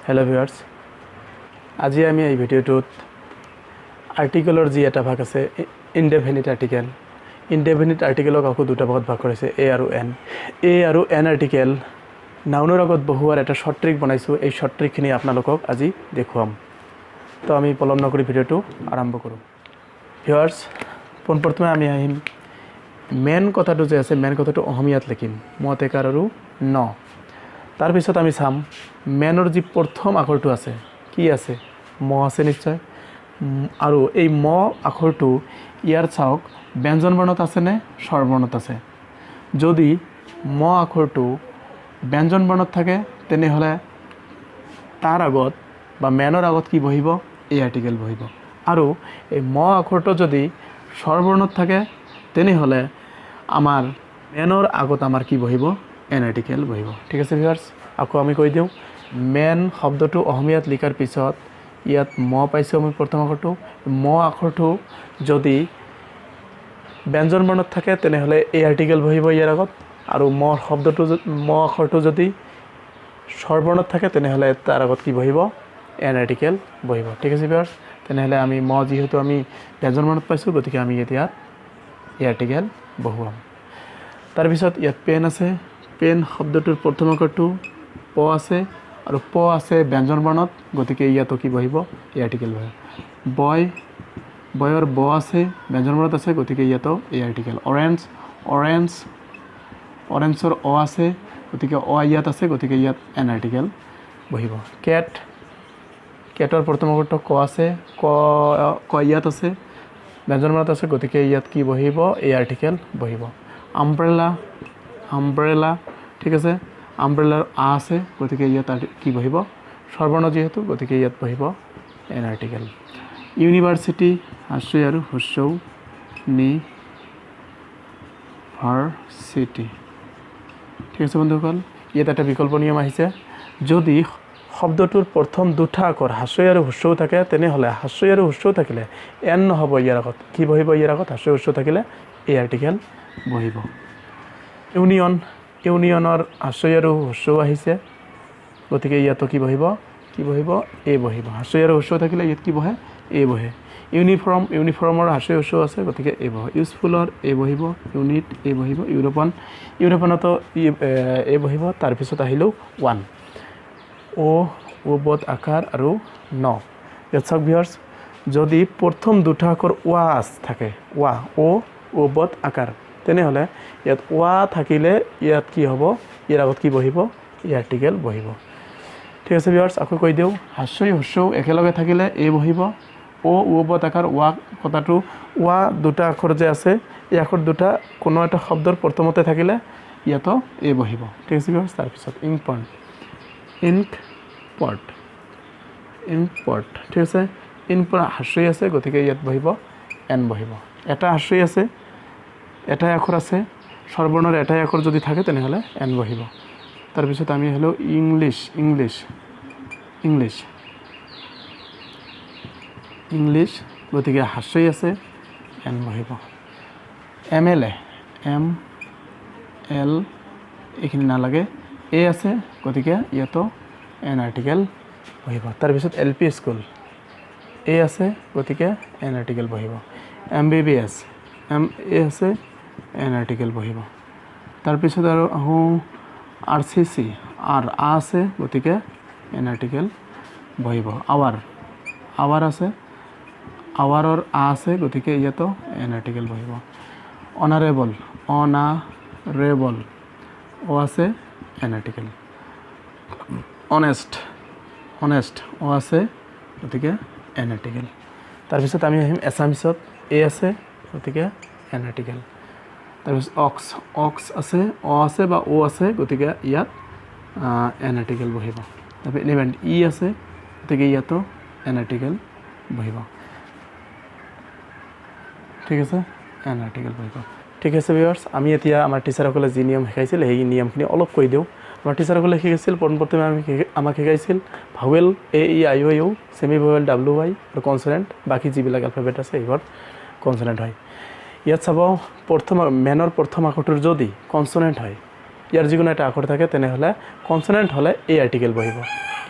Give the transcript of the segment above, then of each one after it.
Hello viewers, আজি আমি এই ভিডিওটোত আৰ্টিকেলৰ যি এটা ভাগ আছে ইনডেফিনিট আৰ্টিকেল। ইনডেফিনিট আৰ্টিকেলক আকৌ দুটা ভাগত ভাগ কৰিছে, এ আৰু এন। এ আৰু এন আৰ্টিকেল নাউনৰ আগত বহুৱাৰ এটা শৰ্ট ট্ৰিক বনাইছোঁ। এই শৰ্ট ট্ৰিকখিনি আপোনালোকক আজি দেখুৱাম। তো আমি পলম নকৰি ভিডিওটো আৰম্ভ কৰোঁ। ভিউয়াৰ্স, পোনপ্ৰথমে আমি আহিম মেন কথাটো যে আছে, মেন কথাটো অসমীয়াত লিখিম ম টেকাৰ আৰু ন। তাৰপিছত আমি চাম মেনৰ যি প্ৰথম আখৰটো আছে, কি আছে, ম আছে নিশ্চয়। আৰু এই ম আখৰটো ইয়াৰ চাওক ব্যঞ্জন বৰ্ণত আছেনে স্বৰ বৰ্ণত আছে। যদি ম আখৰটো ব্যঞ্জন বৰ্ণত থাকে তেনেহ'লে তাৰ আগত বা মেনৰ আগত কি বহিব, এই আৰ্টিকেল বহিব। আৰু এই ম আখৰটো যদি স্বৰ বৰ্ণত থাকে তেনেহ'লে আমাৰ মেনৰ আগত আমাৰ কি বহিব, এন আৰ্টিকেল বহিব। ঠিক আছে ভিউয়াৰ্স, আকৌ আমি কৈ দিওঁ মেন শব্দটো অসমীয়াত লিখাৰ পিছত ইয়াত ম পাইছোঁ আমি প্ৰথম আখৰটো। ম আখৰটো যদি ব্যঞ্জন বৰ্ণত থাকে তেনেহ'লে এই আৰ্টিকেল বহিব ইয়াৰ আগত। আৰু ম আখৰটো যদি স্বৰ বৰ্ণত থাকে তেনেহ'লে তাৰ আগত কি বহিব, এন আৰ্টিকেল বহিব। ঠিক আছে ভিউয়াৰ্স, তেনেহ'লে আমি ম যিহেতু আমি ব্যঞ্জন বৰ্ণত পাইছোঁ, গতিকে আমি এতিয়া এই আৰ্টিকেল বহুৱাম। তাৰপিছত ইয়াত পেন আছে। পেন শব্দটোৰ প্ৰথম আখৰটো প আছে আৰু প আছে ব্যঞ্জন বৰ্ণত, গতিকে ইয়াতো কি বহিব, এই আৰ্টিকেল বহিব। বয়ৰ ব আছে ব্যঞ্জন বৰ্ণত আছে, গতিকে ইয়াতো এই আৰ্টিকেল। অৰেঞ্জৰ অ আছে, গতিকে অ ইয়াত আছে, গতিকে ইয়াত এন আৰ্টিকেল বহিব। কেটৰ প্ৰথম আখৰটো ক আছে, ক ইয়াত আছে ব্যঞ্জন বৰ্ণত আছে, গতিকে ইয়াত কি বহিব, এই আৰ্টিকেল বহিব। আমব্ৰেলা, ঠিক আছে, আমব্ৰেলাৰ আ আছে, গতিকে ইয়াত কি বহিব, স্বৰবৰ্ণ যিহেতু, গতিকে ইয়াত বহিব এন আৰ্টিকেল। ইউনিভাৰ্চিটি হাস্যই আৰু হুস্যৌ নি ভাৰ্চিটি। ঠিক আছে বন্ধুসকল, ইয়াত এটা বিকল্প নিয়ম আহিছে। যদি শব্দটোৰ প্ৰথম দুটা আখৰ হাস্যই আৰু হুস্যৌ থাকে তেনেহ'লে হাস্যই আৰু হুস্যৌ থাকিলে এন নহ'ব, ইয়াৰ আগত কি বহিব, ইয়াৰ আগত হাস্যই হুস্যৌ থাকিলে এই আৰ্টিকেল বহিব। ইউনিয়নৰ হাস্যই আৰু হুস্যৌ আহিছে, গতিকে ইয়াতো কি বহিব, এ বহিব। হাস্যই আৰু হুস্যৌ থাকিলে ইয়াত কি বহে, এ বহে। ইউনিফৰ্মৰ হাস্যই হুস্যৌ আছে, গতিকে এ বহে। ইউজফুলৰ এ বহিব। ইউনিট এ বহিব। ইউৰোপনতো এ বহিব। তাৰপিছত আহিলোঁ ওৱান, বত আকাৰ আৰু ন। ইয়াত চাওক ভিউয়াৰ্স, যদি প্ৰথম দুটা আখৰ ৱাছ থাকে, বত আকাৰ, তেনেহ'লে ইয়াত ৱা থাকিলে ইয়াত কি হ'ব, ইয়াৰ আগত কি বহিব, এই আৰ্টিকেল বহিব। ঠিক আছে ভিউয়াৰ্স, আকৌ কৈ দিওঁ হাস্যই হুস্যৌ একেলগে থাকিলে এ বহিব। বত আকাৰ কথাটো দুটা আখৰ যে আছে, এই আখৰ দুটা কোনো এটা শব্দৰ প্ৰথমতে থাকিলে ইয়াতো এ বহিব। ঠিক আছে ভিউয়াৰ্স, তাৰপিছত ইম্পৰ্ট, ঠিক আছে, হাস্যই আছে, গতিকে ইয়াত বহিব এন বহিব। এটা হাস্যই আছে, এটাই আখৰ আছে, স্বৰবৰ্ণৰ এটাই আখৰ যদি থাকে তেনেহ'লে এন বহিব। তাৰপিছত আমি হ'লোঁ ইংলিছ, গতিকে হাস্যই আছে, এন বহিব। MLA, এইখিনি নালাগে, এ আছে, গতিকে ইয়াতো এন আৰ্টিকেল বহিব। তাৰপিছত LP স্কুল, এ আছে, গতিকে এন আৰ্টিকেল বহিব। MBBS, এ আছে, এন আৰ্টিকেল বহিব। তাৰপিছত আৰু আহোঁ RCC, আ আছে, গতিকে এন আৰ্টিকেল বহিব। আৱাৰ আছে, আৱাৰৰ আ আছে, গতিকে ইয়াতো এন আৰ্টিকেল বহিব। অনাৰেবল, অ আছে, এন আৰ্টিকেল। অনেষ্ট, অ আছে, গতিকে এন আৰ্টিকেল। তাৰপিছত আমি আহিম এছামিছত, এ আছে, গতিকে এন আৰ্টিকেল। তাৰপিছত অক্স আছে, অ আছে বা অ আছে, গতিকে ইয়াত এন আৰ্টিকেল বহিব। তাৰপিছত ইলেভেণ্ট, ই আছে, গতিকে ইয়াতো এন আৰ্টিকেল বহিব। ঠিক আছে, এন আৰ্টিকেল বহিব। ঠিক আছে ভিউয়াৰ্স, আমি এতিয়া আমাৰ টিচাৰসকলে যি নিয়ম শিকাইছিল সেই নিয়মখিনি অলপ কৈ দিওঁ। আমাৰ টিচাৰসকলে শিকাইছিল, পোনপ্ৰথমে আমাক শিকাইছিল vowel AEIOU, semi vowel WY আৰু কনচনেণ্ট, বাকী যিবিলাক এলফাবেট আছে সেইবোৰ কনচনেণ্ট হয়। ইয়াত চাব মেনৰ প্ৰথম আখৰটোৰ যদি কনচনেণ্ট হয়, ইয়াৰ যিকোনো এটা আখৰ থাকে তেনেহ'লে কনচনেণ্ট হ'লে এই আৰ্টিকেল বহিব।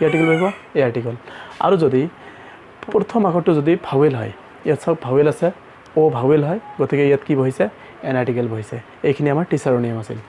কি আৰ্টিকেল বহিব এ আৰ্টিকেল আৰু যদি প্ৰথম আখৰটো যদি ভাৱেল হয় ইয়াত চাওক ভাৱেল আছে ও ভাৱেল হয় গতিকে ইয়াত কি বহিছে এন আৰ্টিকেল বহিছে এইখিনি আমাৰ টিচাৰৰ নিয়ম আছিল